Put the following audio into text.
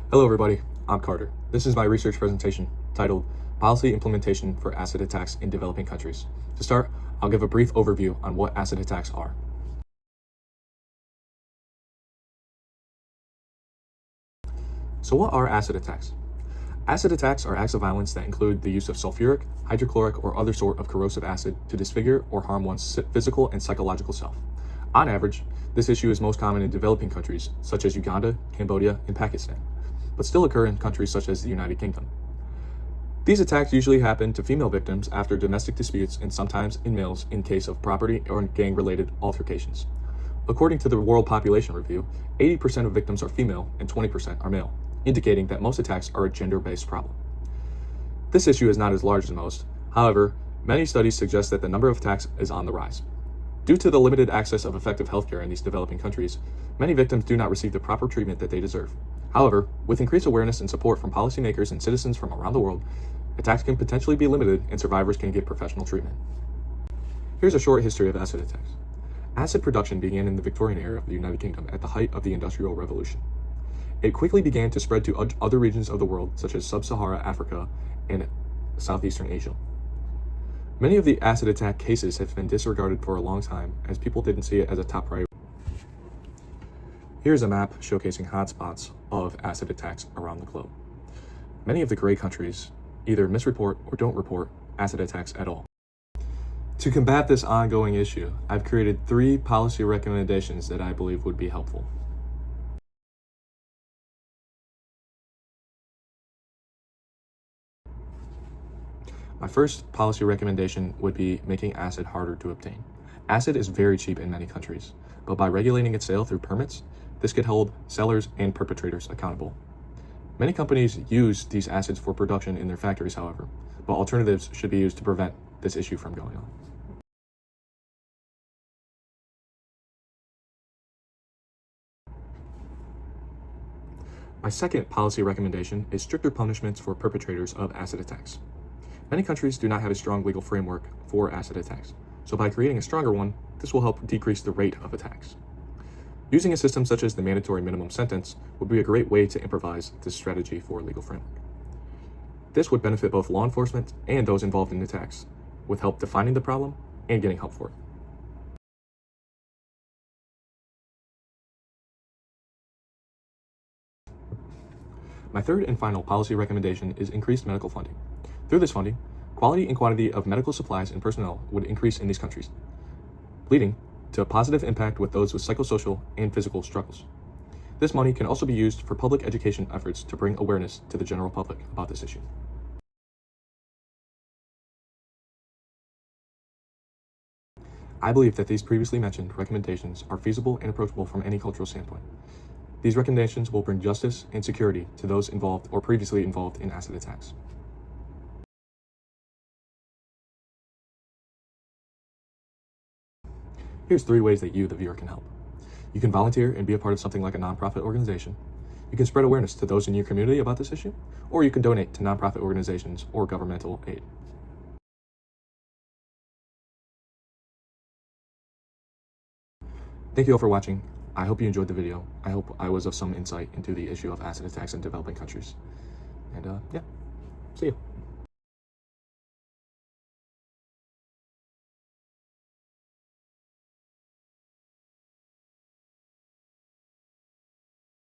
Hello everybody, I'm Carter. This is my research presentation titled Policy Implementation for Acid Attacks in Developing Countries. To start, I'll give a brief overview on what acid attacks are. So what are acid attacks? Acid attacks are acts of violence that include the use of sulfuric, hydrochloric, or other sort of corrosive acid to disfigure or harm one's physical and psychological self. On average, this issue is most common in developing countries such as Uganda, Cambodia, and Pakistan, but still occur in countries such as the United Kingdom. These attacks usually happen to female victims after domestic disputes and sometimes in males in case of property or gang-related altercations. According to the World Population Review, 80% of victims are female and 20% are male, indicating that most attacks are a gender-based problem. This issue is not as large as most. However, many studies suggest that the number of attacks is on the rise. Due to the limited access of effective healthcare in these developing countries, many victims do not receive the proper treatment that they deserve. However, with increased awareness and support from policymakers and citizens from around the world, attacks can potentially be limited and survivors can get professional treatment. Here's a short history of acid attacks. Acid production began in the Victorian era of the United Kingdom at the height of the Industrial Revolution. It quickly began to spread to other regions of the world, such as Sub-Saharan Africa and Southeastern Asia. Many of the acid attack cases have been disregarded for a long time, as people didn't see it as a top priority. Here's a map showcasing hotspots of acid attacks around the globe. Many of the gray countries either misreport or don't report acid attacks at all. To combat this ongoing issue, I've created 3 policy recommendations that I believe would be helpful. My first policy recommendation would be making acid harder to obtain. Acid is very cheap in many countries, but by regulating its sale through permits, this could hold sellers and perpetrators accountable. Many companies use these acids for production in their factories, however, but alternatives should be used to prevent this issue from going on. My second policy recommendation is stricter punishments for perpetrators of acid attacks. Many countries do not have a strong legal framework for acid attacks, so by creating a stronger one, this will help decrease the rate of attacks. Using a system such as the mandatory minimum sentence would be a great way to improvise this strategy for a legal framework. This would benefit both law enforcement and those involved in attacks, with help defining the problem and getting help for it. My third and final policy recommendation is increased medical funding. Through this funding, quality and quantity of medical supplies and personnel would increase in these countries, leading to a positive impact with those with psychosocial and physical struggles. This money can also be used for public education efforts to bring awareness to the general public about this issue. I believe that these previously mentioned recommendations are feasible and approachable from any cultural standpoint. These recommendations will bring justice and security to those involved or previously involved in acid attacks. Here's 3 ways that you, the viewer, can help. You can volunteer and be a part of something like a nonprofit organization. You can spread awareness to those in your community about this issue, or you can donate to nonprofit organizations or governmental aid. Thank you all for watching. I hope you enjoyed the video. I hope I was of some insight into the issue of acid attacks in developing countries. And yeah, see you.